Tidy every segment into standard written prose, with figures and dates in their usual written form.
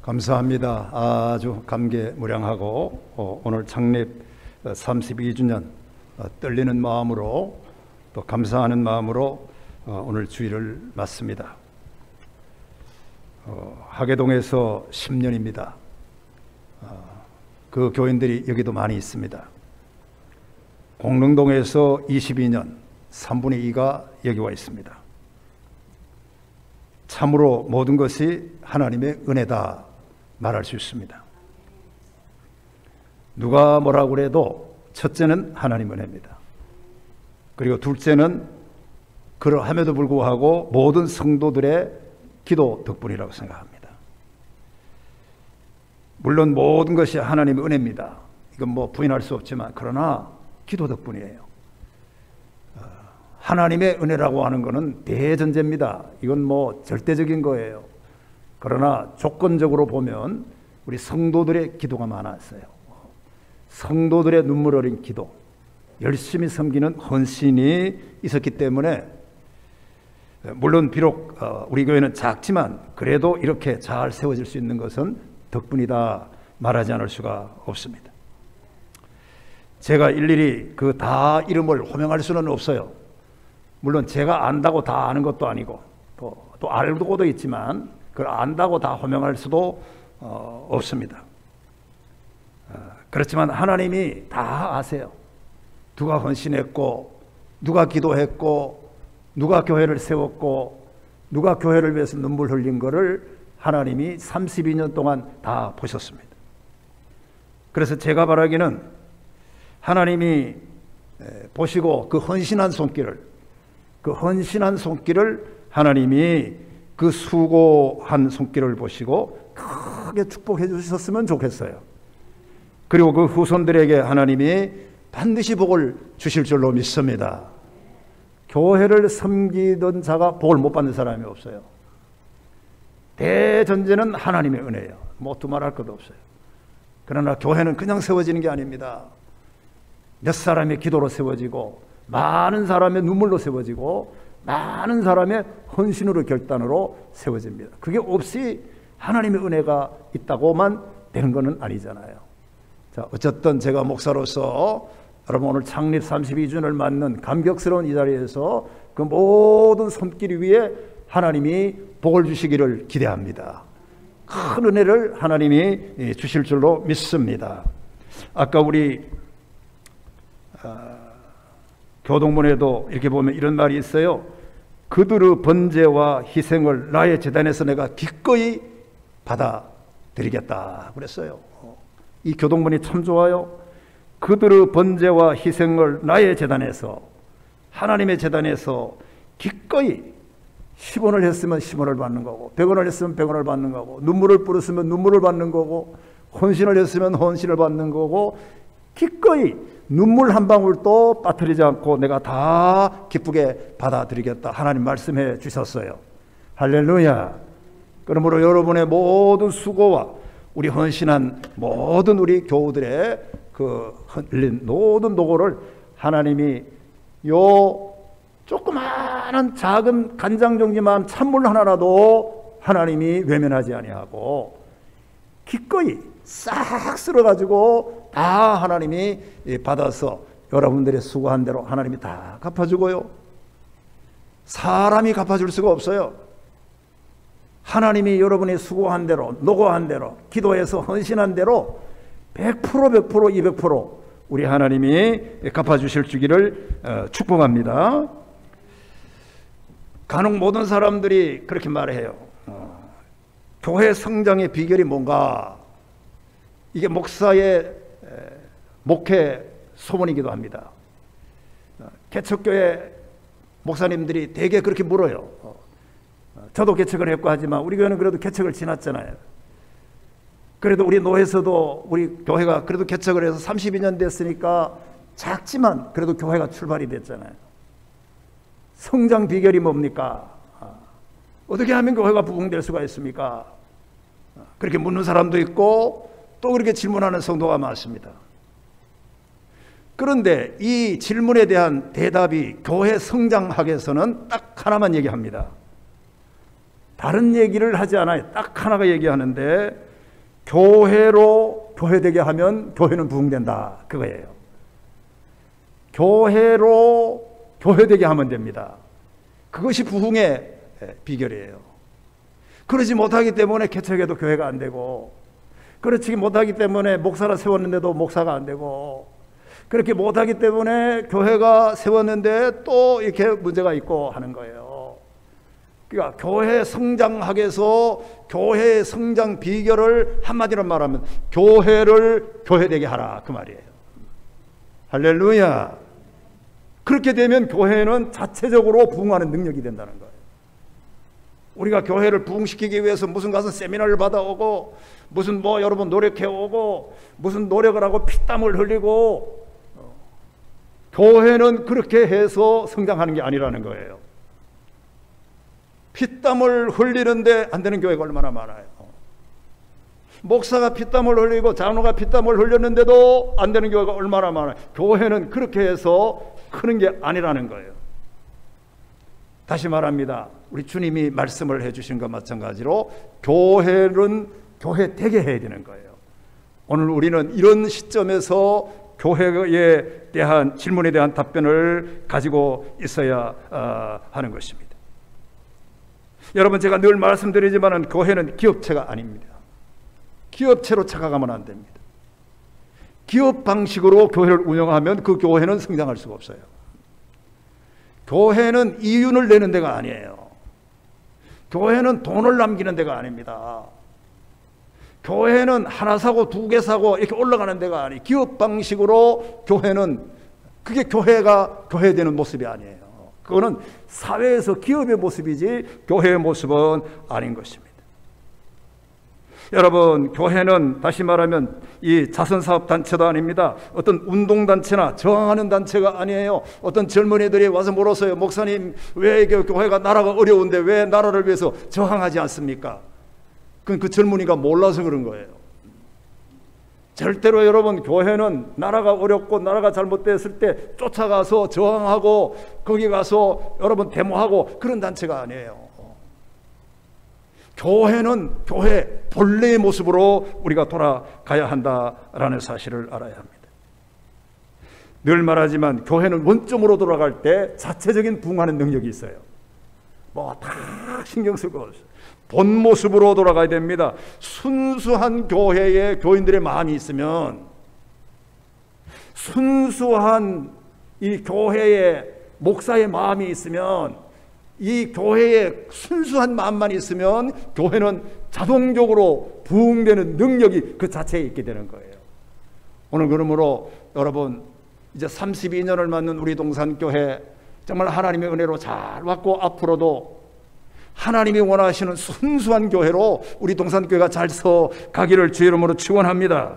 감사합니다. 아주 감개무량하고 오늘 창립 32주년 떨리는 마음으로 또 감사하는 마음으로 오늘 주일을 맞습니다. 하계동에서 10년입니다. 그 교인들이 여기도 많이 있습니다. 공릉동에서 22년 3분의 2가 여기 와 있습니다. 참으로 모든 것이 하나님의 은혜다 말할 수 있습니다. 누가 뭐라고 해도 첫째는 하나님 은혜입니다. 그리고 둘째는 그러함에도 불구하고 모든 성도들의 기도 덕분이라고 생각합니다. 물론 모든 것이 하나님의 은혜입니다. 이건 뭐 부인할 수 없지만 그러나 기도 덕분이에요. 하나님의 은혜라고 하는 것은 대전제입니다. 이건 뭐 절대적인 거예요. 그러나 조건적으로 보면 우리 성도들의 기도가 많았어요. 성도들의 눈물 어린 기도, 열심히 섬기는 헌신이 있었기 때문에 물론 비록 우리 교회는 작지만 그래도 이렇게 잘 세워질 수 있는 것은 덕분이다 말하지 않을 수가 없습니다. 제가 일일이 그 다 이름을 호명할 수는 없어요. 물론 제가 안다고 다 아는 것도 아니고 또 알고도 있지만 그걸 안다고 다 호명할 수도 없습니다. 그렇지만 하나님이 다 아세요. 누가 헌신했고 누가 기도했고 누가 교회를 세웠고 누가 교회를 위해서 눈물 흘린 거를 하나님이 32년 동안 다 보셨습니다. 그래서 제가 바라기는 하나님이 보시고 그 헌신한 손길을 하나님이 그 수고한 손길을 보시고 크게 축복해 주셨으면 좋겠어요. 그리고 그 후손들에게 하나님이 반드시 복을 주실 줄로 믿습니다. 교회를 섬기던 자가 복을 못 받는 사람이 없어요. 대전제는 하나님의 은혜예요. 뭐 두말할 것도 없어요. 그러나 교회는 그냥 세워지는 게 아닙니다. 몇 사람의 기도로 세워지고 많은 사람의 눈물로 세워지고 많은 사람의 헌신으로 결단으로 세워집니다. 그게 없이 하나님의 은혜가 있다고만 되는 것은 아니잖아요. 자, 어쨌든 제가 목사로서 여러분 오늘 창립 32주년을 맞는 감격스러운 이 자리에서 그 모든 손길 위에 하나님이 복을 주시기를 기대합니다. 큰 은혜를 하나님이 주실 줄로 믿습니다. 아까 우리 교동문에도 이렇게 보면 이런 말이 있어요. 그들의 번제와 희생을 나의 제단에서 내가 기꺼이 받아들이겠다 그랬어요. 이 교동문이 참 좋아요. 그들의 번제와 희생을 나의 제단에서, 하나님의 제단에서 기꺼이 10원을 했으면 10원을 받는 거고 100원을 했으면 100원을 받는 거고 눈물을 뿌렸으면 눈물을 받는 거고 헌신을 했으면 헌신을 받는 거고 기꺼이 눈물 한 방울도 빠뜨리지 않고 내가 다 기쁘게 받아들이겠다 하나님 말씀해 주셨어요. 할렐루야. 그러므로 여러분의 모든 수고와 우리 헌신한 모든 우리 교우들의 그 흘린 모든 노고를 하나님이 요 조그마한 작은 간장종지만 찬물 하나라도 하나님이 외면하지 아니하고 기꺼이 싹 쓸어가지고 다 하나님이 받아서 여러분들의 수고한 대로 하나님이 다 갚아주고요. 사람이 갚아줄 수가 없어요. 하나님이 여러분이 수고한 대로, 노고한 대로, 기도해서 헌신한 대로 100%, 200% 우리 하나님이 갚아주실 주기를 축복합니다. 간혹 모든 사람들이 그렇게 말해요. 교회 성장의 비결이 뭔가? 이게 목사의 목회 소문이기도 합니다. 개척교회 목사님들이 대개 그렇게 물어요. 저도 개척을 했고 하지만 우리 교회는 그래도 개척을 지났잖아요. 그래도 우리 노회에서도 우리 교회가 그래도 개척을 해서 32년 됐으니까 작지만 그래도 교회가 출발이 됐잖아요. 성장 비결이 뭡니까? 어떻게 하면 교회가 부흥될 수가 있습니까? 그렇게 묻는 사람도 있고 또 그렇게 질문하는 성도가 많습니다. 그런데 이 질문에 대한 대답이 교회 성장학에서는 딱 하나만 얘기합니다. 다른 얘기를 하지 않아요. 딱 하나가 얘기하는데 교회로 교회되게 하면 교회는 부흥된다, 그거예요. 교회로 교회되게 하면 됩니다. 그것이 부흥의 비결이에요. 그러지 못하기 때문에 개척해도 교회가 안 되고, 그렇지 못하기 때문에 목사를 세웠는데도 목사가 안 되고, 그렇게 못하기 때문에 교회가 세웠는데 또 이렇게 문제가 있고 하는 거예요. 그러니까 교회 성장하기 위해서 교회의 성장 비결을 한마디로 말하면 교회를 교회되게 하라, 그 말이에요. 할렐루야. 그렇게 되면 교회는 자체적으로 부흥하는 능력이 된다는 거예요. 우리가 교회를 부흥시키기 위해서 무슨 가서 세미나를 받아오고, 무슨 여러분 노력해오고, 무슨 노력을 하고 피땀을 흘리고, 교회는 그렇게 해서 성장하는 게 아니라는 거예요. 피땀을 흘리는데 안 되는 교회가 얼마나 많아요. 목사가 피땀을 흘리고 장로가 피땀을 흘렸는데도 안 되는 교회가 얼마나 많아요. 교회는 그렇게 해서 크는 게 아니라는 거예요. 다시 말합니다. 우리 주님이 말씀을 해주신 것 마찬가지로 교회는 교회 되게 해야 되는 거예요. 오늘 우리는 이런 시점에서 교회에 대한 질문에 대한 답변을 가지고 있어야 하는 것입니다. 여러분, 제가 늘 말씀드리지만 교회는 기업체가 아닙니다. 기업체로 착각하면 안 됩니다. 기업 방식으로 교회를 운영하면 그 교회는 성장할 수가 없어요. 교회는 이윤을 내는 데가 아니에요. 교회는 돈을 남기는 데가 아닙니다. 교회는 하나 사고 두 개 사고 이렇게 올라가는 데가 아니에요. 기업 방식으로 교회는, 그게 교회가 교회되는 모습이 아니에요. 그거는 사회에서 기업의 모습이지 교회의 모습은 아닌 것입니다. 여러분, 교회는 다시 말하면 이 자선사업단체도 아닙니다. 어떤 운동단체나 저항하는 단체가 아니에요. 어떤 젊은이들이 와서 물었어요. 목사님, 왜 교회가 나라가 어려운데 왜 나라를 위해서 저항하지 않습니까? 그 젊은이가 몰라서 그런 거예요. 절대로 여러분, 교회는 나라가 어렵고 나라가 잘못됐을 때 쫓아가서 저항하고 거기 가서 여러분 데모하고 그런 단체가 아니에요. 교회는 교회 본래의 모습으로 우리가 돌아가야 한다라는 사실을 알아야 합니다. 늘 말하지만 교회는 원점으로 돌아갈 때 자체적인 부흥하는 능력이 있어요. 다 신경 쓸 거 없어요. 본 모습으로 돌아가야 됩니다. 순수한 교회에 교인들의 마음이 있으면, 순수한 이 교회에 목사의 마음이 있으면, 이 교회에 순수한 마음만 있으면 교회는 자동적으로 부흥되는 능력이 그 자체에 있게 되는 거예요. 오늘 그러므로 여러분, 이제 32년을 맞는 우리 동산교회 정말 하나님의 은혜로 잘 왔고 앞으로도 하나님이 원하시는 순수한 교회로 우리 동산교회가 잘 서 가기를 주의 이름으로 축원합니다.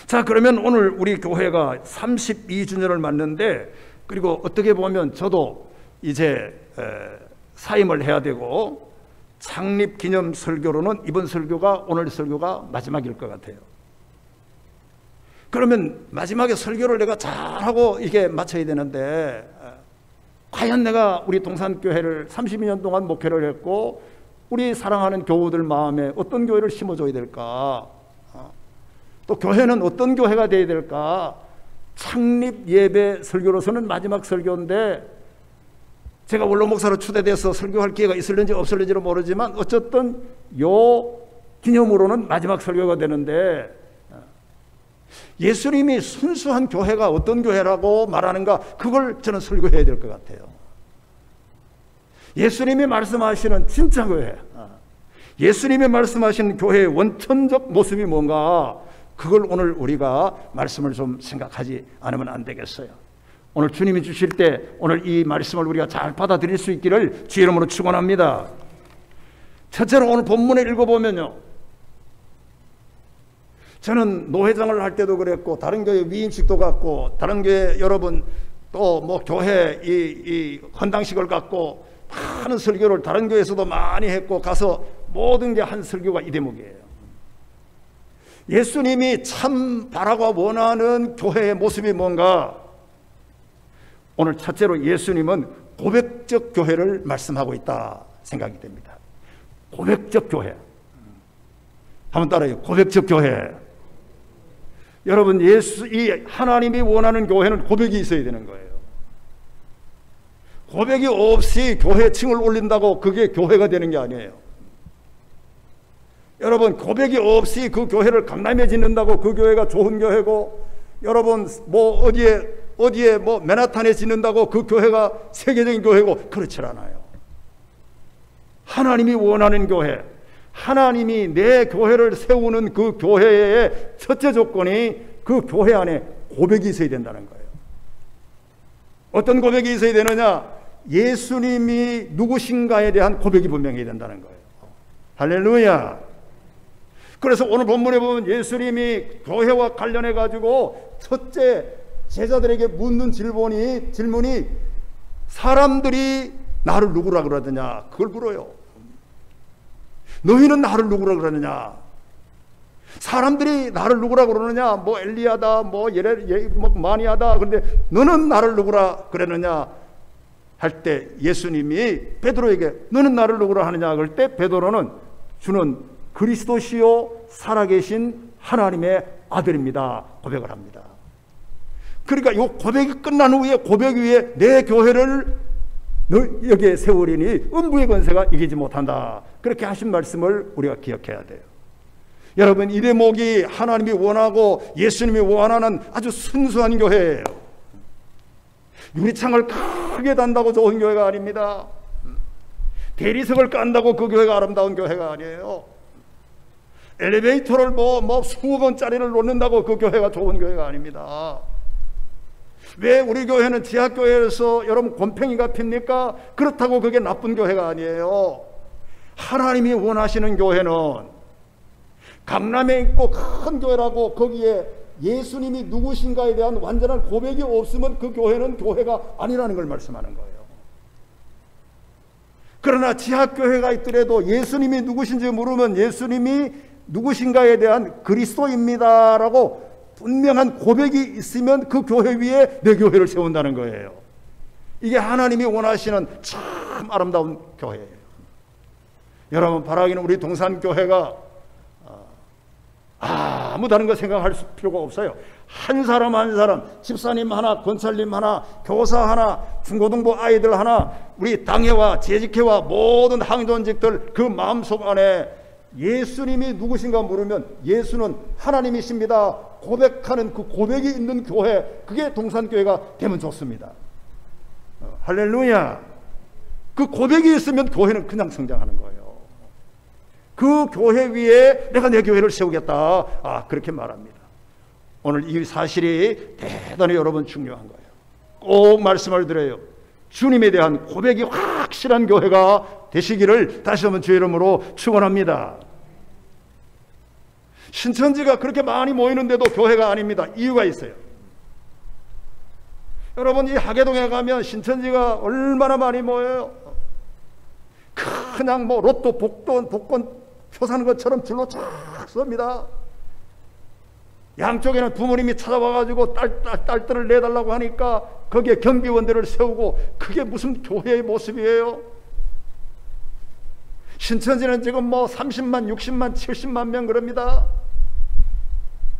자, 그러면 오늘 우리 교회가 32주년을 맞는데, 그리고 어떻게 보면 저도 이제 사임을 해야 되고, 창립 기념 설교로는 이번 설교가, 오늘 설교가 마지막일 것 같아요. 그러면 마지막에 설교를 내가 잘하고 이게 마쳐야 되는데, 과연 내가 우리 동산교회를 32년 동안 목회를 했고 우리 사랑하는 교우들 마음에 어떤 교회를 심어줘야 될까? 또 교회는 어떤 교회가 되어야 될까? 창립 예배 설교로서는 마지막 설교인데, 제가 원로 목사로 추대돼서 설교할 기회가 있을는지 없을는지는 모르지만 어쨌든 요 기념으로는 마지막 설교가 되는데, 예수님이 순수한 교회가 어떤 교회라고 말하는가, 그걸 저는 설교해야 될 것 같아요. 예수님이 말씀하시는 진짜 교회, 예수님이 말씀하시는 교회의 원천적 모습이 뭔가, 그걸 오늘 우리가 말씀을 좀 생각하지 않으면 안 되겠어요. 오늘 주님이 주실 때 오늘 이 말씀을 우리가 잘 받아들일 수 있기를 주의 이름으로 축원합니다. 첫째로 오늘 본문을 읽어보면요, 저는 노회장을 할 때도 그랬고 다른 교회 위임식도 갖고 다른 교회 여러분 또 교회 이 헌당식을 갖고 많은 설교를 다른 교회에서도 많이 했고 가서 모든 게 한 설교가 이 대목이에요. 예수님이 참 바라고 원하는 교회의 모습이 뭔가, 오늘 첫째로 예수님은 고백적 교회를 말씀하고 있다 생각이 됩니다. 고백적 교회. 한번 따라해요. 고백적 교회. 여러분, 이 하나님이 원하는 교회는 고백이 있어야 되는 거예요. 고백이 없이 교회 층을 올린다고 그게 교회가 되는 게 아니에요. 여러분, 고백이 없이 그 교회를 강남에 짓는다고 그 교회가 좋은 교회고, 여러분 뭐 어디에 뭐 맨하탄에 짓는다고 그 교회가 세계적인 교회고, 그렇지 않아요. 하나님이 원하는 교회, 하나님이 내 교회를 세우는 그 교회의 첫째 조건이 그 교회 안에 고백이 있어야 된다는 거예요. 어떤 고백이 있어야 되느냐? 예수님이 누구신가에 대한 고백이 분명해야 된다는 거예요. 할렐루야. 그래서 오늘 본문에 보면 예수님이 교회와 관련해 가지고 첫째 제자들에게 묻는 질문이 사람들이 나를 누구라 그러느냐, 그걸 물어요. 너희는 나를 누구라 그러느냐? 사람들이 나를 누구라 그러느냐? 뭐 엘리야다, 뭐 마니아다. 그런데 너는 나를 누구라 그러느냐? 할 때 예수님이 베드로에게 너는 나를 누구라 하느냐? 그럴 때 베드로는 주는 그리스도시요 살아계신 하나님의 아들입니다. 고백을 합니다. 그러니까 이 고백이 끝난 후에 고백 위에 내 교회를 여기에 세우리니 음부의 권세가 이기지 못한다. 그렇게 하신 말씀을 우리가 기억해야 돼요. 여러분, 이 대목이 하나님이 원하고 예수님이 원하는 아주 순수한 교회예요. 유리창을 크게 단다고 좋은 교회가 아닙니다. 대리석을 깐다고 그 교회가 아름다운 교회가 아니에요. 엘리베이터를 뭐 수억 원짜리를 놓는다고 그 교회가 좋은 교회가 아닙니다. 왜 우리 교회는 지하교회에서 여러분 곰팡이가 핍니까? 그렇다고 그게 나쁜 교회가 아니에요. 하나님이 원하시는 교회는 강남에 있고 큰 교회라고 거기에 예수님이 누구신가에 대한 완전한 고백이 없으면 그 교회는 교회가 아니라는 걸 말씀하는 거예요. 그러나 지하교회가 있더라도 예수님이 누구신지 물으면 예수님이 누구신가에 대한 그리스도입니다라고 분명한 고백이 있으면 그 교회 위에 내 교회를 세운다는 거예요. 이게 하나님이 원하시는 참 아름다운 교회예요. 여러분, 바라기는 우리 동산교회가 아무 다른 거 생각할 필요가 없어요. 한 사람 한 사람, 집사님 하나, 권사님 하나, 교사 하나, 중고등부 아이들 하나, 우리 당회와 재직회와 모든 항존직들 그 마음속 안에 예수님이 누구신가 물으면 예수는 하나님이십니다 고백하는 그 고백이 있는 교회, 그게 동산교회가 되면 좋습니다. 할렐루야. 그 고백이 있으면 교회는 그냥 성장하는 거예요. 그 교회 위에 내가 내 교회를 세우겠다, 그렇게 말합니다. 오늘 이 사실이 대단히 여러분 중요한 거예요. 꼭 말씀을 드려요. 주님에 대한 고백이 확실한 교회가 되시기를 다시 한번 주의 이름으로 축원합니다. 신천지가 그렇게 많이 모이는데도 교회가 아닙니다. 이유가 있어요. 여러분, 이 하계동에 가면 신천지가 얼마나 많이 모여요. 그냥 뭐 로또 복권 표 사는 것처럼 줄로 쫙 섭니다. 양쪽에는 부모님이 찾아와가지고 딸들을 내달라고 하니까 거기에 경비원들을 세우고, 그게 무슨 교회의 모습이에요? 신천지는 지금 뭐 30만, 60만, 70만 명 그럽니다.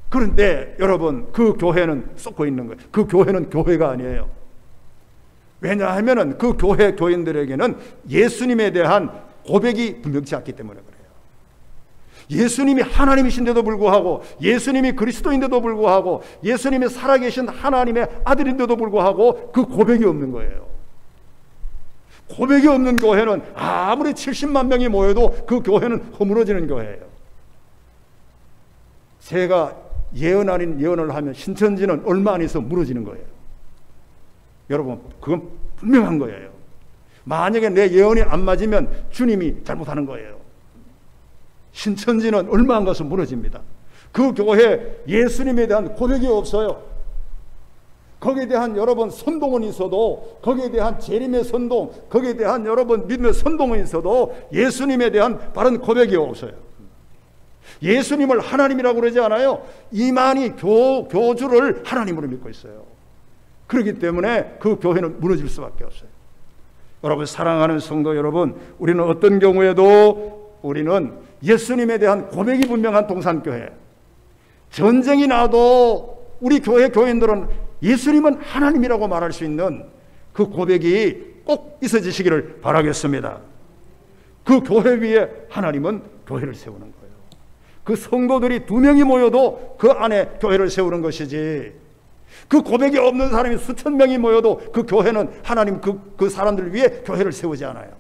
그런데 여러분, 그 교회는 쏟고 있는 거예요. 그 교회는 교회가 아니에요. 왜냐하면 그 교회 교인들에게는 예수님에 대한 고백이 분명치 않기 때문에 그래요. 예수님이 하나님이신데도 불구하고, 예수님이 그리스도인데도 불구하고, 예수님이 살아계신 하나님의 아들인데도 불구하고 그 고백이 없는 거예요. 고백이 없는 교회는 아무리 70만 명이 모여도 그 교회는 허물어지는 교회예요. 제가 예언 아닌 예언을 하면 신천지는 얼마 안 있어 무너지는 거예요. 여러분, 그건 분명한 거예요. 만약에 내 예언이 안 맞으면 주님이 잘못하는 거예요. 신천지는 얼마 안 가서 무너집니다. 그 교회 예수님에 대한 고백이 없어요. 거기에 대한 여러분 선동은 있어도, 거기에 대한 재림의 선동, 거기에 대한 여러분 믿음의 선동은 있어도 예수님에 대한 바른 고백이 없어요. 예수님을 하나님이라고 그러지 않아요. 이만희 교주를 하나님으로 믿고 있어요. 그렇기 때문에 그 교회는 무너질 수밖에 없어요. 여러분, 사랑하는 성도 여러분, 우리는 어떤 경우에도 우리는 예수님에 대한 고백이 분명한 동산교회, 전쟁이 나도 우리 교회 교인들은 예수님은 하나님이라고 말할 수 있는 그 고백이 꼭 있어지시기를 바라겠습니다. 그 교회 위에 하나님은 교회를 세우는 거예요. 그 성도들이 2명이 모여도 그 안에 교회를 세우는 것이지, 그 고백이 없는 사람이 수천 명이 모여도 그 교회는 하나님 그 사람들 위에 교회를 세우지 않아요.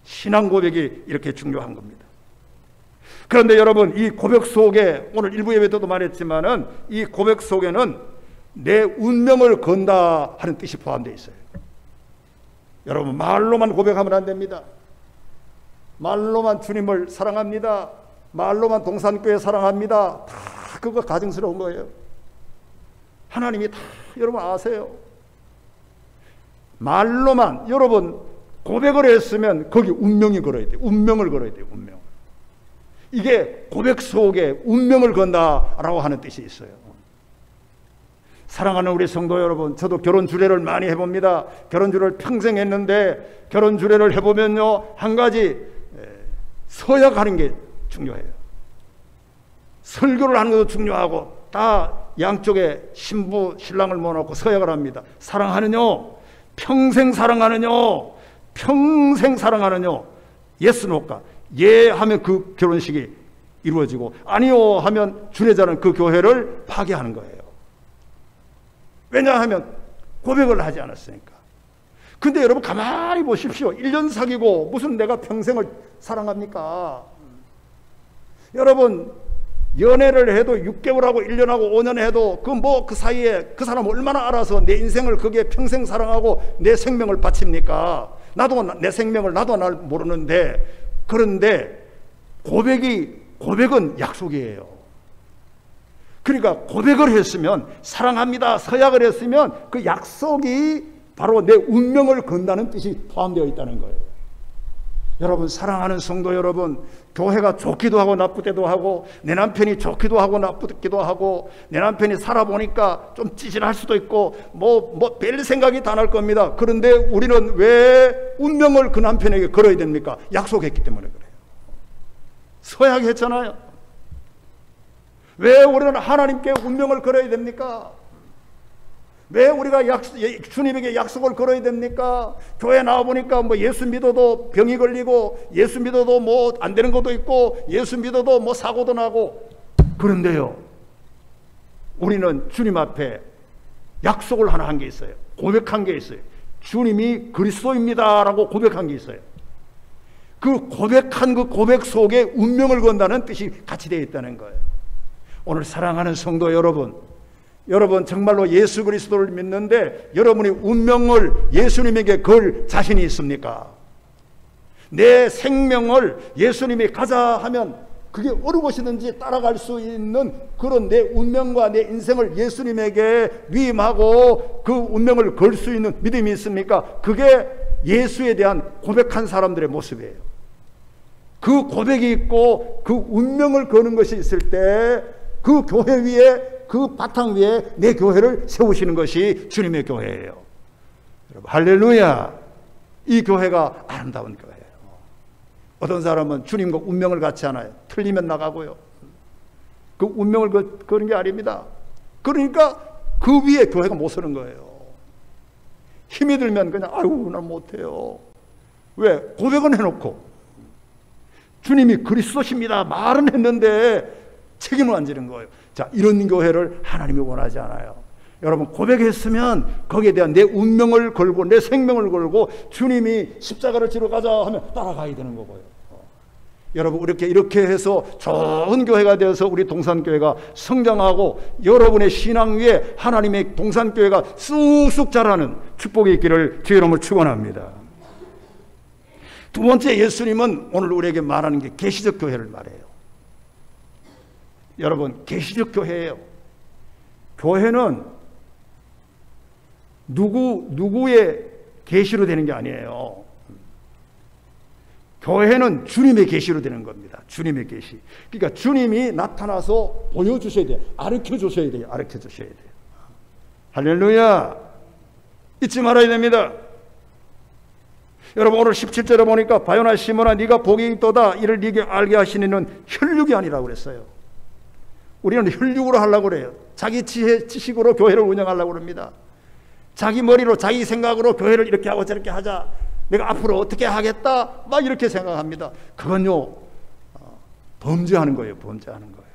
신앙 고백이 이렇게 중요한 겁니다. 그런데 여러분, 이 고백 속에, 오늘 일부 예배 때도 말했지만은 이 고백 속에는 내 운명을 건다 하는 뜻이 포함되어 있어요. 여러분, 말로만 고백하면 안 됩니다. 말로만 주님을 사랑합니다, 말로만 동산교회 사랑합니다, 다 그거 가증스러운 거예요. 하나님이 다 여러분 아세요. 말로만 여러분 고백을 했으면 거기 운명이 걸어야 돼요. 운명을 걸어야 돼요. 운명. 이게 고백 속에 운명을 건다라고 하는 뜻이 있어요. 사랑하는 우리 성도 여러분, 저도 결혼 주례를 많이 해봅니다. 결혼 주례를 평생 했는데, 결혼 주례를 해보면요, 한 가지 서약하는 게 중요해요. 설교를 하는 것도 중요하고, 다 양쪽에 신부 신랑을 모아놓고 서약을 합니다. 사랑하느뇨, 평생 사랑하느뇨, 평생 사랑하느뇨. 예스 노까, 예 하면 그 결혼식이 이루어지고, 아니요 하면 주례자는 그 교회를 파괴하는 거예요. 왜냐하면 고백을 하지 않았으니까. 근데 여러분 가만히 보십시오. 1년 사귀고 무슨 내가 평생을 사랑합니까? 여러분, 연애를 해도 6개월하고 1년하고 5년 해도 그 사이에 그 사람 얼마나 알아서 내 인생을 거기에 평생 사랑하고 내 생명을 바칩니까? 나도 내 생명을 나도 날 모르는데. 그런데 고백은 약속이에요. 그러니까 고백을 했으면, 사랑합니다 서약을 했으면 그 약속이 바로 내 운명을 건다는 뜻이 포함되어 있다는 거예요. 여러분, 사랑하는 성도 여러분, 교회가 좋기도 하고 나쁘기도 하고, 내 남편이 좋기도 하고 나쁘기도 하고, 내 남편이 살아보니까 좀 찌질할 수도 있고, 별 생각이 다 날 겁니다. 그런데 우리는 왜 운명을 그 남편에게 걸어야 됩니까? 약속했기 때문에 그래요. 서약했잖아요. 왜 우리는 하나님께 운명을 걸어야 됩니까? 왜 우리가 주님에게 약속을 걸어야 됩니까? 교회 나와보니까 예수 믿어도 병이 걸리고, 예수 믿어도 안 되는 것도 있고, 예수 믿어도 사고도 나고. 그런데요, 우리는 주님 앞에 약속을 하나 한 게 있어요. 고백한 게 있어요. 주님이 그리스도입니다 라고 고백한 게 있어요. 그 고백한 그 고백 속에 운명을 건다는 뜻이 같이 되어 있다는 거예요. 오늘 사랑하는 성도 여러분, 정말로 예수 그리스도를 믿는데 여러분이 운명을 예수님에게 걸 자신이 있습니까? 내 생명을 예수님이 가자 하면 그게 어느 곳이든지 따라갈 수 있는 그런 내 운명과 내 인생을 예수님에게 위임하고 그 운명을 걸 수 있는 믿음이 있습니까? 그게 예수에 대한 고백한 사람들의 모습이에요. 그 고백이 있고 그 운명을 거는 것이 있을 때 그 교회 위에, 그 바탕 위에 내 교회를 세우시는 것이 주님의 교회예요. 여러분, 할렐루야. 이 교회가 아름다운 교회예요. 어떤 사람은 주님과 운명을 같이 하나요? 틀리면 나가고요. 그 운명을 거는 게 아닙니다. 그러니까 그 위에 교회가 못 서는 거예요. 힘이 들면 그냥 아이고 난 못해요. 왜? 고백은 해놓고 주님이 그리스도십니다 말은 했는데 책임을 안 지는 거예요. 자, 이런 교회를 하나님이 원하지 않아요. 여러분, 고백했으면 거기에 대한 내 운명을 걸고 내 생명을 걸고 주님이 십자가를 지러 가자 하면 따라가야 되는 거고요. 여러분, 이렇게 해서 좋은 교회가 되어서 우리 동산교회가 성장하고 여러분의 신앙 위에 하나님의 동산교회가 쑥쑥 자라는 축복이 있기를 주의 이름으로 축원합니다. 두 번째, 예수님은 오늘 우리에게 말하는 게 계시적 교회를 말해요. 여러분, 계시적 교회예요. 교회는 누구의 계시로 되는 게 아니에요. 교회는 주님의 계시로 되는 겁니다. 주님의 계시. 그러니까 주님이 나타나서 보여주셔야 돼요. 가르쳐 주셔야 돼요. 가르쳐 주셔야 돼요. 할렐루야. 잊지 말아야 됩니다. 여러분 오늘 17절에 보니까 바요나 시몬아 네가 복이 있도다 이를 네게 알게 하시는 이는 혈육이 아니라고 그랬어요. 우리는 혈육으로 하려고 그래요. 자기 지식으로 교회를 운영하려고 합니다. 자기 머리로 자기 생각으로 교회를 이렇게 하고 저렇게 하자, 내가 앞으로 어떻게 하겠다 막 이렇게 생각합니다. 그건요 범죄하는 거예요. 범죄하는 거예요.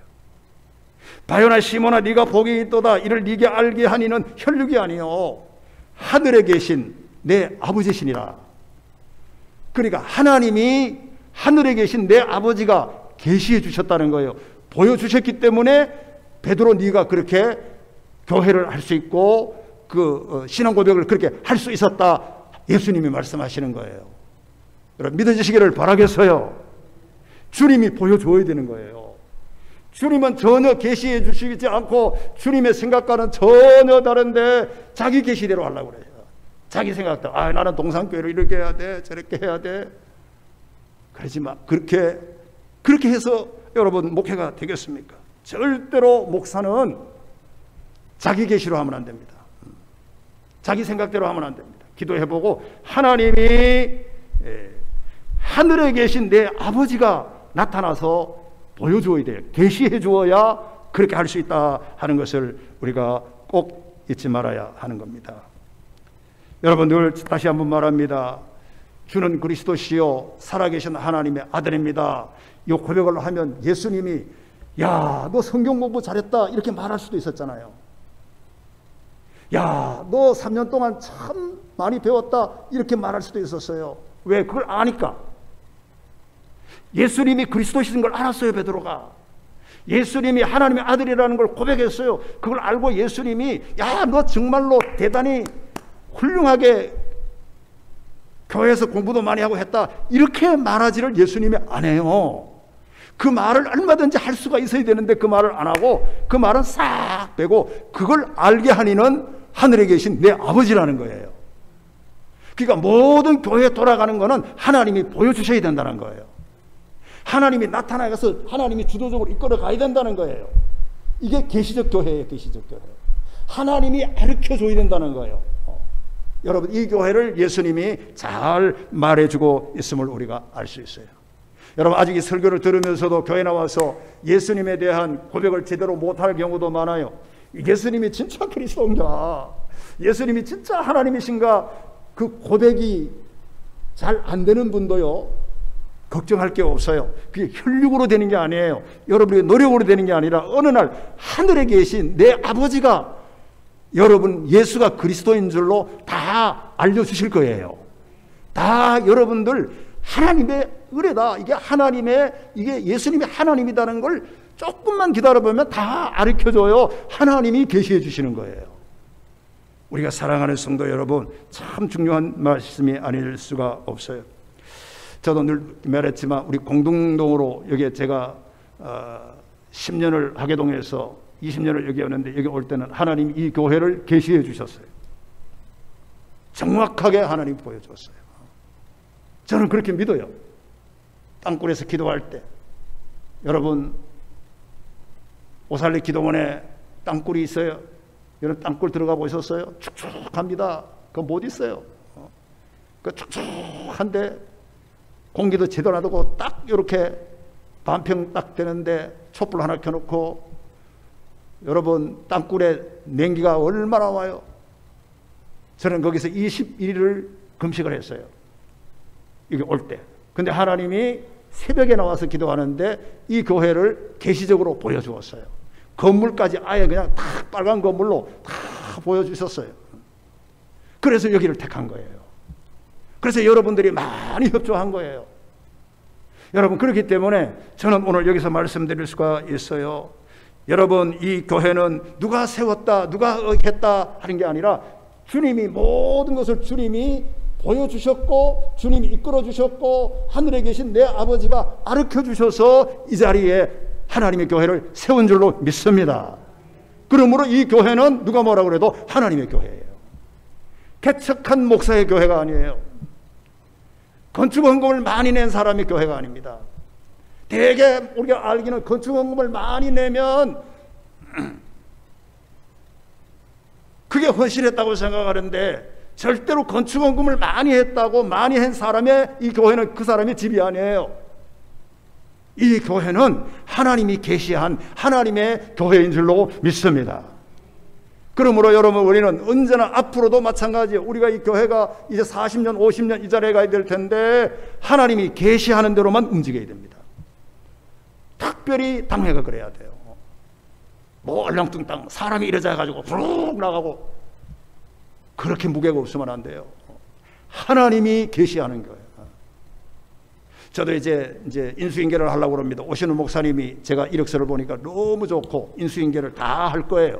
바요나 시몬아 네가 복이 있도다 이를 네게 알게 하니는 혈육이 아니요 하늘에 계신 내 아버지시니라. 그러니까 하나님이 하늘에 계신 내 아버지가 계시해 주셨다는 거예요. 보여주셨기 때문에 베드로 네가 그렇게 교회를 할 수 있고 그 신앙 고백을 그렇게 할 수 있었다. 예수님이 말씀하시는 거예요. 여러분 믿어지시기를 바라겠어요. 주님이 보여줘야 되는 거예요. 주님은 전혀 계시해 주시지 않고 주님의 생각과는 전혀 다른데 자기 계시대로 하려고 그래요. 자기 생각대로. 나는 동산교회를 이렇게 해야 돼, 저렇게 해야 돼. 그러지 마. 그렇게 해서 여러분 목회가 되겠습니까? 절대로 목사는 자기 계시로 하면 안 됩니다. 자기 생각대로 하면 안 됩니다. 기도해보고 하나님이 하늘에 계신 내 아버지가 나타나서 보여줘야 돼요. 계시해 주어야 그렇게 할 수 있다 하는 것을 우리가 꼭 잊지 말아야 하는 겁니다. 여러분 늘 다시 한번 말합니다. 주는 그리스도시요 살아계신 하나님의 아들입니다. 이 고백을 하면 예수님이 야, 너 성경 공부 잘했다 이렇게 말할 수도 있었잖아요. 야, 너 3년 동안 참 많이 배웠다 이렇게 말할 수도 있었어요. 왜? 그걸 아니까. 예수님이 그리스도이신 걸 알았어요. 베드로가 예수님이 하나님의 아들이라는 걸 고백했어요. 그걸 알고 예수님이 야, 너 정말로 대단히 훌륭하게 교회에서 공부도 많이 하고 했다 이렇게 말하지를 예수님이 안 해요. 그 말을 얼마든지 할 수가 있어야 되는데 그 말을 안 하고 그 말은 싹 빼고 그걸 알게 하니는 하늘에 계신 내 아버지라는 거예요. 그러니까 모든 교회에 돌아가는 거는 하나님이 보여주셔야 된다는 거예요. 하나님이 나타나서 하나님이 주도적으로 이끌어 가야 된다는 거예요. 이게 계시적 교회예요. 계시적 교회. 하나님이 가르쳐줘야 된다는 거예요. 여러분 이 교회를 예수님이 잘 말해주고 있음을 우리가 알 수 있어요. 여러분 아직 이 설교를 들으면서도 교회 나와서 예수님에 대한 고백을 제대로 못할 경우도 많아요. 예수님이 진짜 그리스도인가, 예수님이 진짜 하나님이신가, 그 고백이 잘 안 되는 분도요 걱정할 게 없어요. 그게 혈육으로 되는 게 아니에요. 여러분의 노력으로 되는 게 아니라 어느 날 하늘에 계신 내 아버지가 여러분 예수가 그리스도인 줄로 다 알려주실 거예요. 다 여러분들 하나님의 의뢰다, 이게 하나님의, 이게 예수님이 하나님이라는 걸 조금만 기다려보면 다 가르쳐줘요. 하나님이 계시해 주시는 거예요. 우리가 사랑하는 성도 여러분, 참 중요한 말씀이 아닐 수가 없어요. 저도 늘 말했지만 우리 공동동으로 여기에 제가 10년을 하계동에서 20년을 여기 오는데, 여기 올 때는 하나님이 이 교회를 계시해 주셨어요. 정확하게 하나님 보여줬어요. 저는 그렇게 믿어요. 땅굴에서 기도할 때, 여러분 오살리 기도원에 땅굴이 있어요. 여러분 땅굴 들어가 보셨어요? 축축합니다. 그거 못 있어요. 그 축축한데 공기도 제대로 안 나고 딱 이렇게 반평 딱 되는데 촛불 하나 켜놓고, 여러분 땅굴에 냉기가 얼마나 와요. 저는 거기서 21일을 금식을 했어요. 이게 올 때. 근데 하나님이 새벽에 나와서 기도하는데 이 교회를 계시적으로 보여주었어요. 건물까지 아예 그냥 다 빨간 건물로 다 보여주셨어요. 그래서 여기를 택한 거예요. 그래서 여러분들이 많이 협조한 거예요. 여러분, 그렇기 때문에 저는 오늘 여기서 말씀드릴 수가 있어요. 여러분, 이 교회는 누가 세웠다, 누가 했다 하는 게 아니라 주님이 모든 것을 주님이 보여주셨고, 주님이 이끌어주셨고, 하늘에 계신 내 아버지가 가르쳐주셔서 이 자리에 하나님의 교회를 세운 줄로 믿습니다. 그러므로 이 교회는 누가 뭐라고 그래도 하나님의 교회예요. 개척한 목사의 교회가 아니에요. 건축헌금을 많이 낸 사람의 교회가 아닙니다. 대개 우리가 알기는 건축헌금을 많이 내면 그게 헌신했다고 생각하는데, 절대로 건축원금을 많이 했다고 많이 한 사람의 이 교회는 그 사람의 집이 아니에요. 이 교회는 하나님이 계시한 하나님의 교회인 줄로 믿습니다. 그러므로 여러분, 우리는 언제나 앞으로도 마찬가지예요. 우리가 이 교회가 이제 40년 50년 이 자리에 가야 될 텐데 하나님이 계시하는 대로만 움직여야 됩니다. 특별히 당회가 그래야 돼요. 뭐 얼렁뚱땅 사람이 이러자 가지고 부룩 나가고 그렇게 무게가 없으면 안 돼요. 하나님이 계시하는 거예요. 저도 이제 인수인계를 하려고 합니다. 오시는 목사님이 제가 이력서를 보니까 너무 좋고 인수인계를 다 할 거예요.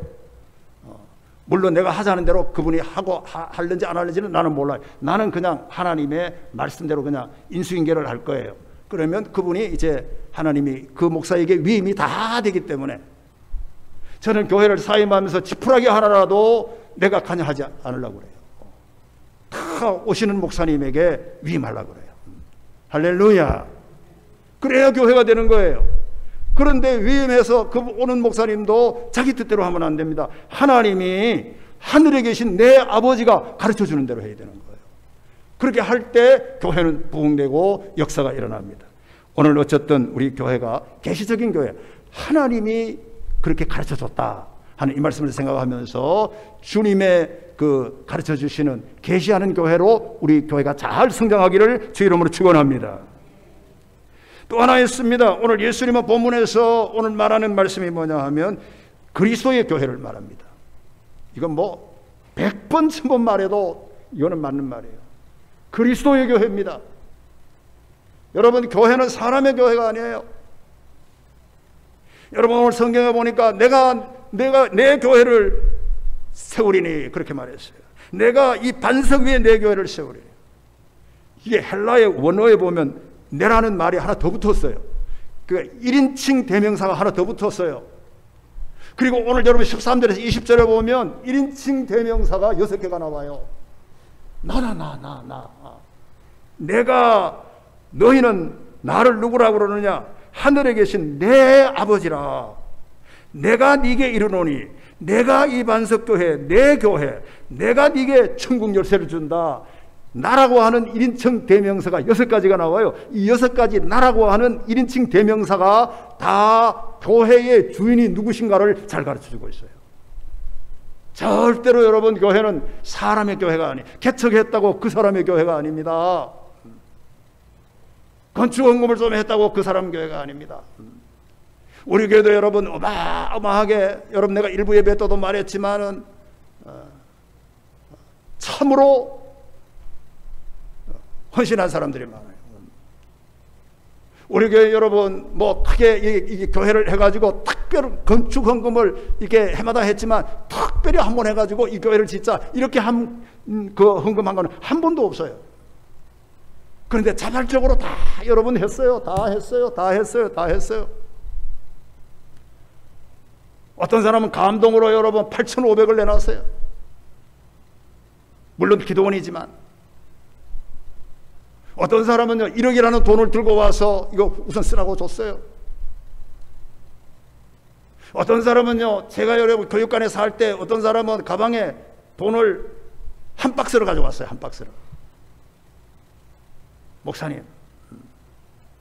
물론 내가 하자는 대로 그분이 할는지 안 할는지는 나는 몰라요. 나는 그냥 하나님의 말씀대로 그냥 인수인계를 할 거예요. 그러면 그분이 이제 하나님이 그 목사에게 위임이 다 되기 때문에 저는 교회를 사임하면서 지푸라기 하나라도 내가 관여하지 않으려고 그래요. 다 오시는 목사님에게 위임하려고 그래요. 할렐루야. 그래야 교회가 되는 거예요. 그런데 위임해서 그 오는 목사님도 자기 뜻대로 하면 안 됩니다. 하나님이 하늘에 계신 내 아버지가 가르쳐 주는 대로 해야 되는 거예요. 그렇게 할 때 교회는 부흥되고 역사가 일어납니다. 오늘 어쨌든 우리 교회가 계시적인 교회, 하나님이 그렇게 가르쳐 줬다 하는 이 말씀을 생각하면서 주님의 그 가르쳐 주시는 계시하는 교회로 우리 교회가 잘 성장하기를 주 이름으로 축원합니다. 또 하나 있습니다. 오늘 예수님의 본문에서 오늘 말하는 말씀이 뭐냐 하면 그리스도의 교회를 말합니다. 이건 뭐 100번 1000번 말해도 이거는 맞는 말이에요. 그리스도의 교회입니다. 여러분, 교회는 사람의 교회가 아니에요. 여러분, 오늘 성경에 보니까 내가 내 교회를 세우리니 그렇게 말했어요. 내가 이 반석 위에 내 교회를 세우리니. 이게 헬라의 원어에 보면 내라는 말이 하나 더 붙었어요. 그 1인칭 대명사가 하나 더 붙었어요. 그리고 오늘 여러분 13절에서 20절에 보면 1인칭 대명사가 6개가 나와요. 나. 내가, 너희는 나를 누구라고 그러느냐? 하늘에 계신 내 아버지라. 내가 네게 이르노니, 내가 이 반석교회, 내 교회, 내가 네게 천국 열쇠를 준다. 나라고 하는 1인칭 대명사가 6가지가 나와요. 이 6가지 나라고 하는 1인칭 대명사가 다 교회의 주인이 누구신가를 잘 가르쳐주고 있어요. 절대로 여러분, 교회는 사람의 교회가 아니에요. 개척했다고 그 사람의 교회가 아닙니다. 건축원금을 좀 했다고 그 사람 교회가 아닙니다. 우리 교회도 여러분 어마어마하게, 여러분 내가 일부 예배 때도 말했지만은 참으로 헌신한 사람들이 많아요. 우리 교회 여러분 뭐 크게 이 교회를 해가지고 특별 건축 헌금을 이렇게 해마다 했지만 특별히 한 번 해가지고 이 교회를 진짜 이렇게 그 헌금한 거는 한 번도 없어요. 그런데 자발적으로 다 여러분 했어요. 다 했어요. 어떤 사람은 감동으로 여러분 8,500을 내놨어요. 물론 기도원이지만. 어떤 사람은요 1억이라는 돈을 들고 와서 이거 우선 쓰라고 줬어요. 어떤 사람은요, 제가 여러분 교육관에 살 때 어떤 사람은 가방에 돈을 한 박스를 가져왔어요. 한 박스를. 목사님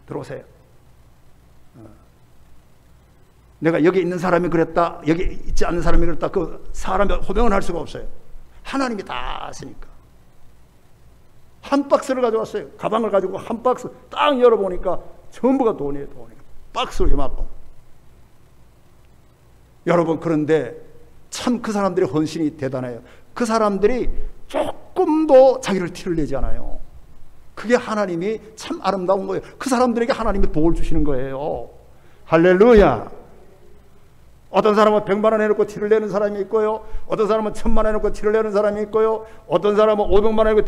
들어오세요. 내가 여기 있는 사람이 그랬다, 여기 있지 않는 사람이 그랬다, 그 사람이 호명은 할 수가 없어요. 하나님이 다 아시니까. 한 박스를 가져왔어요. 가방을 가지고 한 박스 딱 열어보니까 전부가 돈이에요. 박스로 이만큼. 여러분, 그런데 참 그 사람들의 헌신이 대단해요. 그 사람들이 조금도 자기를 티를 내지 않아요. 그게 하나님이 참 아름다운 거예요. 그 사람들에게 하나님이 복을 주시는 거예요. 할렐루야. 어떤 사람은 100만 원 해놓고 티를 내는 사람이 있고요. 어떤 사람은 1000만 원 해놓고 티를 내는 사람이 있고요. 어떤 사람은 500만 원 해놓고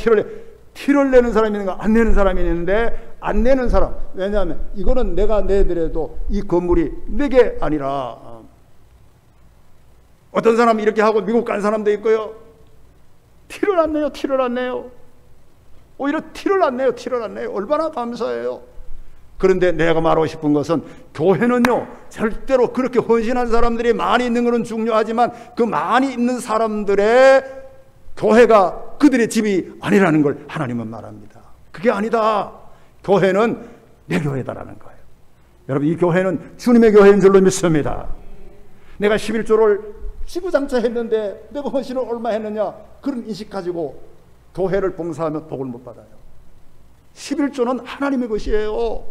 티를 내는 사람이 있는가, 안 내는 사람이 있는데, 안 내는 사람, 왜냐하면 이거는 내가 내더라도 이 건물이 내게 아니라. 어떤 사람은 이렇게 하고 미국 간 사람도 있고요. 티를 안 내요. 오히려 티를 안 내요. 얼마나 감사해요. 그런데 내가 말하고 싶은 것은, 교회는요 절대로 그렇게 헌신한 사람들이 많이 있는 것은 중요하지만 그 많이 있는 사람들의 교회가 그들의 집이 아니라는 걸 하나님은 말합니다. 그게 아니다. 교회는 내 교회다라는 거예요. 여러분, 이 교회는 주님의 교회인 줄로 믿습니다. 내가 11조를 지구장차 했는데 내가 헌신을 얼마 했느냐, 그런 인식 가지고 교회를 봉사하면 복을 못 받아요. 11조는 하나님의 것이에요.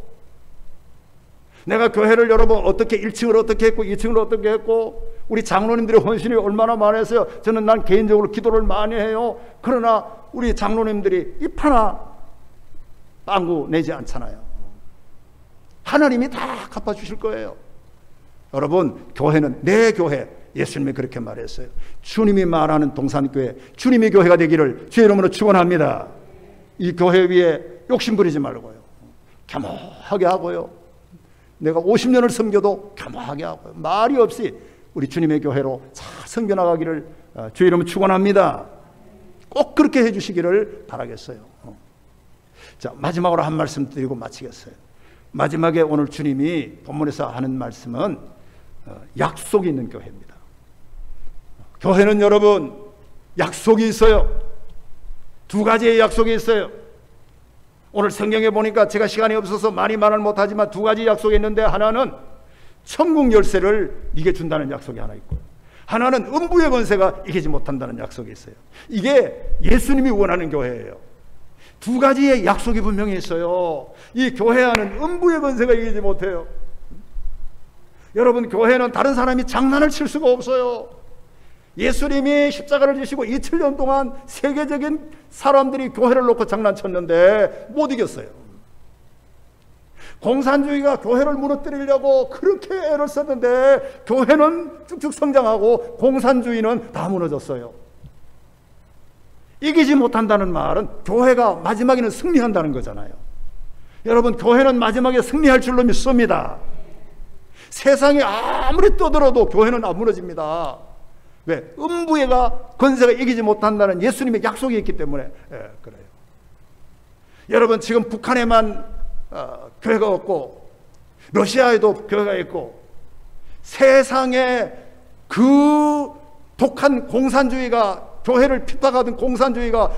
내가 교회를 여러분 어떻게 1층을 어떻게 했고 2층을 어떻게 했고 우리 장로님들의 헌신이 얼마나 많았어요. 저는 난 개인적으로 기도를 많이 해요. 그러나 우리 장로님들이 입 하나 빵구 내지 않잖아요. 하나님이 다 갚아주실 거예요. 여러분, 교회는 내 교회, 예수님이 그렇게 말했어요. 주님이 말하는 동산교회, 주님의 교회가 되기를 주의 이름으로 축원합니다. 이 교회 위에 욕심 부리지 말고요, 겸허하게 하고요, 내가 50년을 섬겨도 겸허하게 하고요, 말이 없이 우리 주님의 교회로 잘 섬겨나가기를 주의 이름으로 축원합니다. 꼭 그렇게 해주시기를 바라겠어요. 자, 마지막으로 한 말씀 드리고 마치겠어요. 마지막에 오늘 주님이 본문에서 하는 말씀은 약속이 있는 교회입니다. 교회는 여러분 약속이 있어요. 두 가지의 약속이 있어요. 오늘 성경에 보니까 제가 시간이 없어서 많이 말을 못하지만 두 가지 약속이 있는데, 하나는 천국 열쇠를 네게 준다는 약속이 하나 있고요, 하나는 음부의 권세가 이기지 못한다는 약속이 있어요. 이게 예수님이 원하는 교회예요. 두 가지의 약속이 분명히 있어요. 이 교회 안은 음부의 권세가 이기지 못해요. 여러분, 교회는 다른 사람이 장난을 칠 수가 없어요. 예수님이 십자가를 지시고 2000년 동안 세계적인 사람들이 교회를 놓고 장난쳤는데 못 이겼어요. 공산주의가 교회를 무너뜨리려고 그렇게 애를 썼는데 교회는 쭉쭉 성장하고 공산주의는 다 무너졌어요. 이기지 못한다는 말은 교회가 마지막에는 승리한다는 거잖아요. 여러분, 교회는 마지막에 승리할 줄로 믿습니다. 세상이 아무리 떠들어도 교회는 안 무너집니다. 왜? 음부가 권세가 이기지 못한다는 예수님의 약속이 있기 때문에 그래요. 여러분, 지금 북한에만 교회가 없고 러시아에도 교회가 있고, 세상에 그 독한 공산주의가, 교회를 핍박하던 공산주의가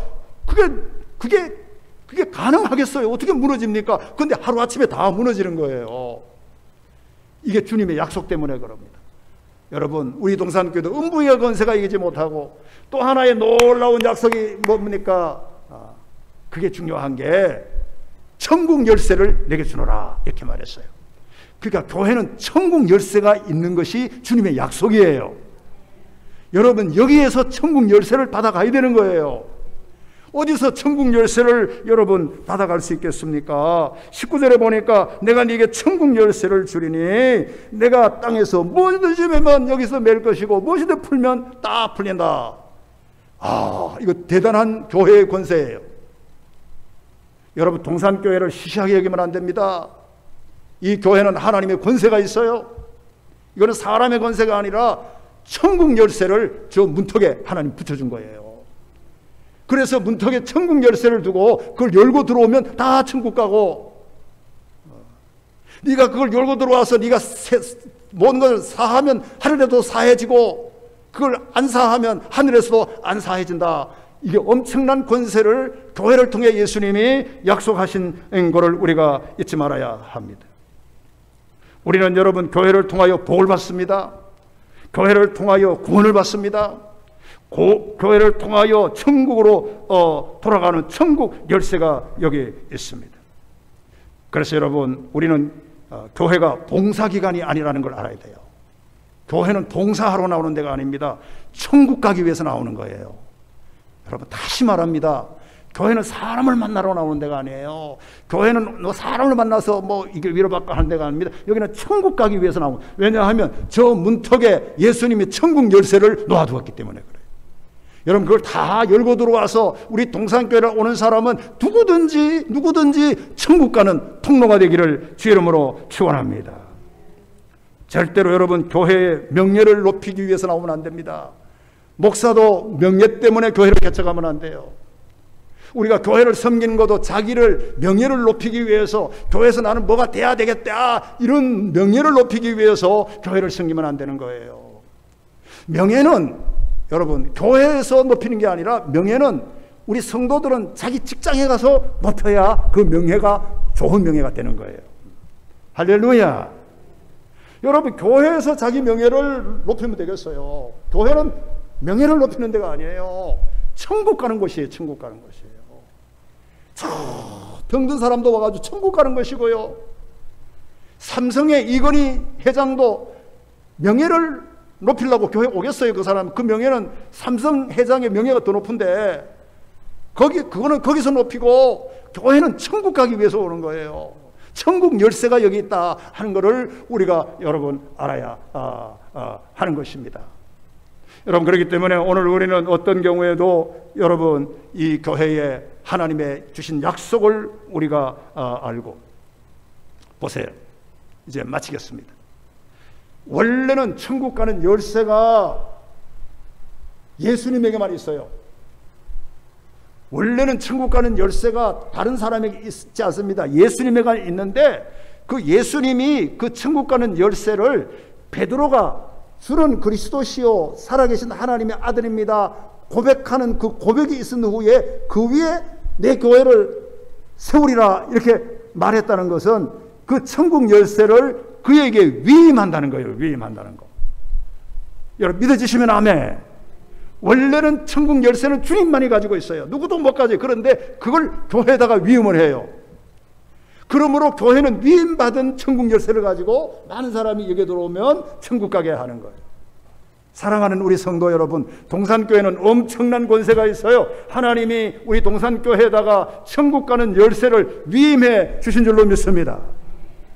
그게 가능하겠어요? 어떻게 무너집니까? 그런데 하루아침에 다 무너지는 거예요. 이게 주님의 약속 때문에 그럽니다. 여러분, 우리 동산교회도 음부의 권세가 이기지 못하고 또 하나의 놀라운 약속이 뭡니까? 그게 중요한 게 천국 열쇠를 내게 주노라, 이렇게 말했어요. 그러니까 교회는 천국 열쇠가 있는 것이 주님의 약속이에요. 여러분, 여기에서 천국 열쇠를 받아가야 되는 거예요. 어디서 천국 열쇠를 여러분 받아갈 수 있겠습니까? 19절에 보니까 내가 네게 천국 열쇠를 주리니 내가 땅에서 무엇이든지 매면 여기서 맬 것이고 무엇이든 풀면 다 풀린다. 이거 대단한 교회의 권세예요. 여러분, 동산교회를 시시하게 여기면 안 됩니다. 이 교회는 하나님의 권세가 있어요. 이거는 사람의 권세가 아니라 천국 열쇠를 저 문턱에 하나님 붙여준 거예요. 그래서 문턱에 천국 열쇠를 두고 그걸 열고 들어오면 다 천국 가고, 네가 그걸 열고 들어와서 네가 모든 걸 사하면 하늘에도 사해지고, 그걸 안 사하면 하늘에서도 안 사해진다. 이게 엄청난 권세를 교회를 통해 예수님이 약속하신 것을 우리가 잊지 말아야 합니다. 우리는 여러분 교회를 통하여 복을 받습니다. 교회를 통하여 구원을 받습니다. 교회를 통하여 천국으로 돌아가는 천국 열쇠가 여기 있습니다. 그래서 여러분, 우리는 교회가 봉사기관이 아니라는 걸 알아야 돼요. 교회는 봉사하러 나오는 데가 아닙니다. 천국 가기 위해서 나오는 거예요. 여러분, 다시 말합니다. 교회는 사람을 만나러 나오는 데가 아니에요. 교회는 사람을 만나서 이게 위로받고 하는 데가 아닙니다. 여기는 천국 가기 위해서 나오는 거예요. 왜냐하면 저 문턱에 예수님이 천국 열쇠를 놓아두었기 때문에 그래요. 여러분, 그걸 다 열고 들어와서 우리 동산교회를 오는 사람은 누구든지 천국 가는 통로가 되기를 주의 이름으로 축원합니다. 절대로 여러분 교회의 명예를 높이기 위해서 나오면 안 됩니다. 목사도 명예 때문에 교회를 개척하면 안 돼요. 우리가 교회를 섬기는 것도 자기를 명예를 높이기 위해서, 교회에서 나는 뭐가 돼야 되겠다, 이런 명예를 높이기 위해서 교회를 섬기면 안 되는 거예요. 명예는 여러분, 교회에서 높이는 게 아니라 명예는 우리 성도들은 자기 직장에 가서 높여야 그 명예가 좋은 명예가 되는 거예요. 할렐루야. 여러분, 교회에서 자기 명예를 높이면 되겠어요? 교회는 명예를 높이는 데가 아니에요. 천국 가는 곳이에요. 천국 가는 곳이에요. 저 병든 사람도 와가지고 천국 가는 것이고요. 삼성의 이건희 회장도 명예를 높이려고 교회 오겠어요. 그 사람. 그 명예는 삼성 회장의 명예가 더 높은데 그거는 거기서 높이고 교회는 천국 가기 위해서 오는 거예요. 천국 열쇠가 여기 있다 하는 것을 우리가 여러분 알아야 하는 것입니다. 여러분, 그렇기 때문에 오늘 우리는 어떤 경우에도 여러분 이 교회에 하나님의 주신 약속을 우리가 알고 보세요. 이제 마치겠습니다. 원래는 천국 가는 열쇠가 예수님에게만 있어요. 원래는 천국 가는 열쇠가 다른 사람에게 있지 않습니다. 예수님에게만 있는데 그 예수님이 그 천국 가는 열쇠를 베드로가 주는 그리스도시요 살아계신 하나님의 아들입니다 고백하는 그 고백이 있은 후에 그 위에 내 교회를 세우리라 이렇게 말했다는 것은 그 천국 열쇠를 그에게 위임한다는 거예요. 위임한다는 거. 여러분, 믿어지시면 아멘. 원래는 천국 열쇠는 주님만이 가지고 있어요. 누구도 못 가져요. 그런데 그걸 교회에다가 위임을 해요. 그러므로 교회는 위임받은 천국 열쇠를 가지고 많은 사람이 여기 들어오면 천국 가게 하는 거예요. 사랑하는 우리 성도 여러분, 동산교회는 엄청난 권세가 있어요. 하나님이 우리 동산교회에다가 천국 가는 열쇠를 위임해 주신 줄로 믿습니다.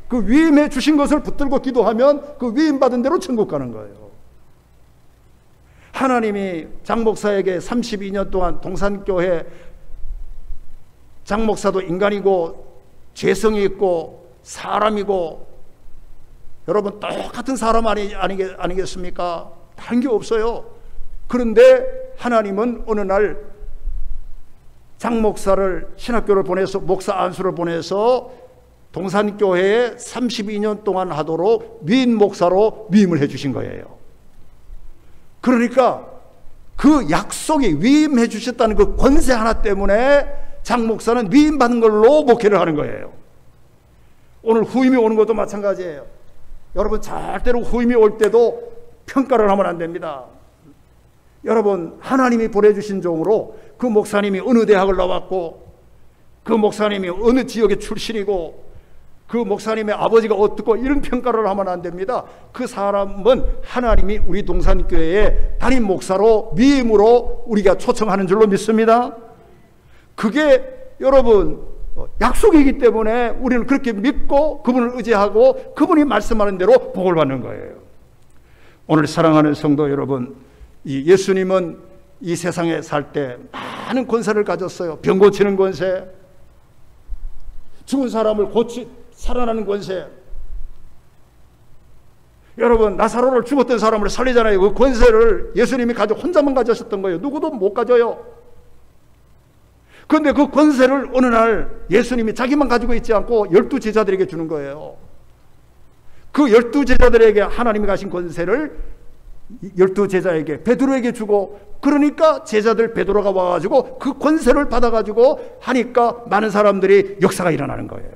그 위임해 주신 것을 붙들고 기도하면 그 위임받은 대로 천국 가는 거예요. 하나님이 장 목사에게 32년 동안 동산교회 장 목사도 인간이고 죄성이 있고 사람이고 여러분 똑같은 사람 아니겠습니까? 다른 게 없어요. 그런데 하나님은 어느 날 장 목사를 신학교를 보내서 목사 안수를 보내서 동산교회에 32년 동안 하도록 위임 목사로 위임을 해 주신 거예요. 그러니까 그 약속이 위임해 주셨다는 그 권세 하나 때문에 장 목사는 위임받은 걸로 목회를 하는 거예요. 오늘 후임이 오는 것도 마찬가지예요. 여러분, 절대로 후임이 올 때도 평가를 하면 안 됩니다. 여러분, 하나님이 보내주신 종으로 그 목사님이 어느 대학을 나왔고 그 목사님이 어느 지역의 출신이고 그 목사님의 아버지가 어떻고 이런 평가를 하면 안 됩니다. 그 사람은 하나님이 우리 동산교회의 담임 목사로 위임으로 우리가 초청하는 줄로 믿습니다. 그게 여러분 약속이기 때문에 우리는 그렇게 믿고 그분을 의지하고 그분이 말씀하는 대로 복을 받는 거예요. 오늘 사랑하는 성도 여러분, 이 예수님은 이 세상에 살 때 많은 권세를 가졌어요. 병 고치는 권세, 죽은 사람을 살아나는 권세. 여러분, 나사로를 죽었던 사람을 살리잖아요. 그 권세를 예수님이 혼자만 가졌었던 거예요. 누구도 못 가져요. 그런데 그 권세를 어느 날 예수님이 자기만 가지고 있지 않고 12제자들에게 주는 거예요. 그 12제자들에게 하나님이 가신 권세를 12제자에게 베드로에게 주고, 그러니까 제자들 베드로가 와가지고 그 권세를 받아가지고 하니까 많은 사람들이 역사가 일어나는 거예요.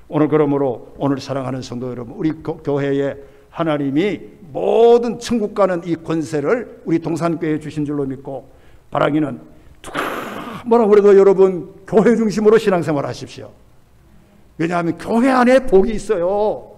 오늘 그러므로 오늘 사랑하는 성도 여러분, 우리 교회에 하나님이 모든 천국 가는 이 권세를 우리 동산교회에 주신 줄로 믿고, 바라기는 누가 뭐라 그래도 여러분 교회 중심으로 신앙생활 하십시오. 왜냐하면 교회 안에 복이 있어요.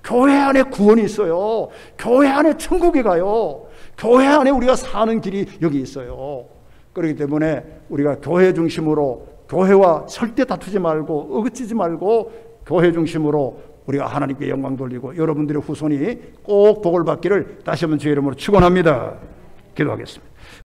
교회 안에 구원이 있어요. 교회 안에 천국에 가요. 교회 안에 우리가 사는 길이 여기 있어요. 그렇기 때문에 우리가 교회 중심으로, 교회와 절대 다투지 말고 어긋지지 말고 교회 중심으로 우리가 하나님께 영광 돌리고 여러분들의 후손이 꼭 복을 받기를 다시 한번 주의 이름으로 축원합니다. 기도하겠습니다.